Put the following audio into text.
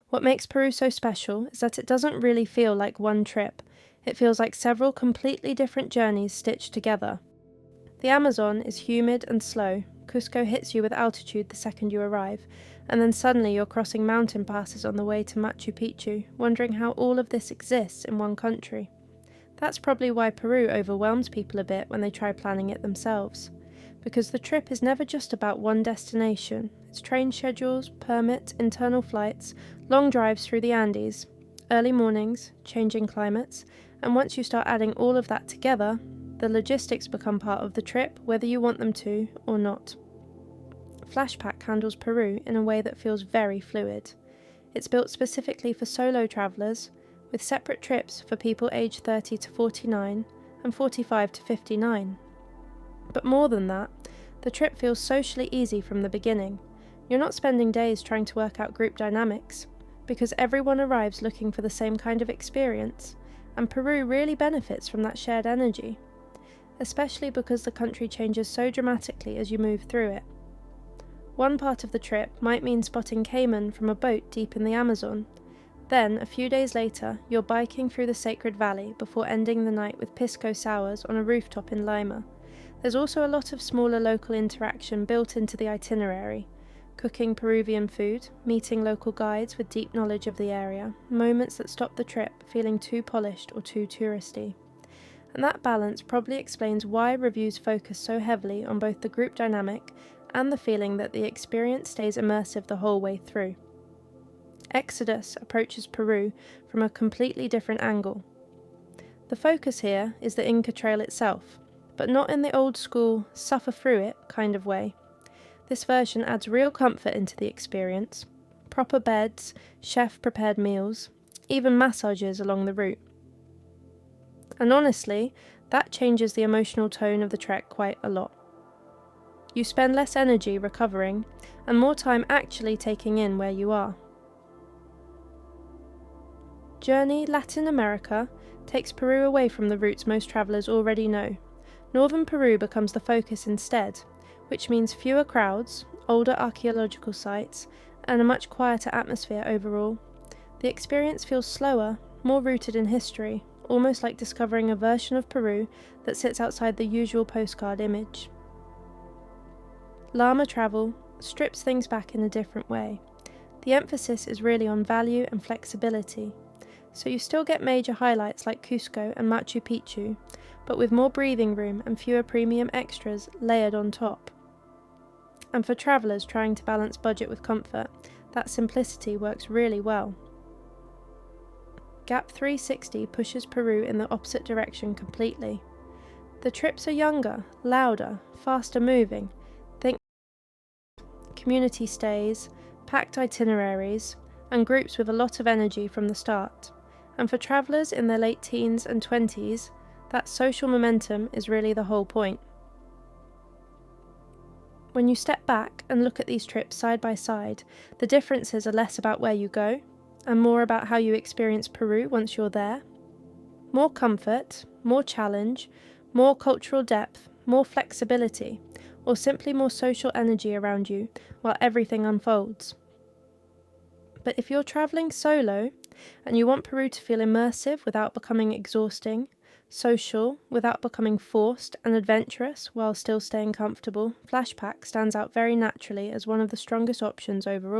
What makes Peru so special is that it doesn't really feel like one trip. It feels like several completely different journeys stitched together. The Amazon is humid and slow. Cusco hits you with altitude the second you arrive, and then suddenly you're crossing mountain passes on the way to Machu Picchu, wondering how all of this exists in one country. That's probably why Peru overwhelms people a bit when they try planning it themselves. Because the trip is never just about one destination. It's train schedules, permits, internal flights, long drives through the Andes, early mornings, changing climates, and once you start adding all of that together, the logistics become part of the trip whether you want them to or not. Flashpack handles Peru in a way that feels very fluid. It's built specifically for solo travellers, with separate trips for people aged 30 to 49 and 45 to 59. But more than that, the trip feels socially easy from the beginning. You're not spending days trying to work out group dynamics, because everyone arrives looking for the same kind of experience, and Peru really benefits from that shared energy, especially because the country changes so dramatically as you move through it. One part of the trip might mean spotting caiman from a boat deep in the Amazon. Then, a few days later, you're biking through the Sacred Valley before ending the night with pisco sours on a rooftop in Lima. There's also a lot of smaller local interaction built into the itinerary. Cooking Peruvian food, meeting local guides with deep knowledge of the area, moments that stop the trip feeling too polished or too touristy. And that balance probably explains why reviews focus so heavily on both the group dynamic and the feeling that the experience stays immersive the whole way through. Exodus approaches Peru from a completely different angle. The focus here is the Inca Trail itself, but not in the old school, suffer through it kind of way. This version adds real comfort into the experience, proper beds, chef-prepared meals, even massages along the route. And honestly, that changes the emotional tone of the trek quite a lot. You spend less energy recovering, and more time actually taking in where you are. Journey Latin America takes Peru away from the routes most travellers already know. Northern Peru becomes the focus instead, which means fewer crowds, older archaeological sites, and a much quieter atmosphere overall. The experience feels slower, more rooted in history, almost like discovering a version of Peru that sits outside the usual postcard image. Llama Travel strips things back in a different way. The emphasis is really on value and flexibility, so you still get major highlights like Cusco and Machu Picchu, but with more breathing room and fewer premium extras layered on top. And for travellers trying to balance budget with comfort, that simplicity works really well. Gap360 pushes Peru in the opposite direction completely. The trips are younger, louder, faster moving. Think community stays, packed itineraries, and groups with a lot of energy from the start. And for travellers in their late teens and 20s, that social momentum is really the whole point. When you step back and look at these trips side by side, the differences are less about where you go, and more about how you experience Peru once you're there. More comfort, more challenge, more cultural depth, more flexibility, or simply more social energy around you while everything unfolds. But if you're travelling solo, and you want Peru to feel immersive without becoming exhausting, social without becoming forced, and adventurous while still staying comfortable, Flashpack stands out very naturally as one of the strongest options overall.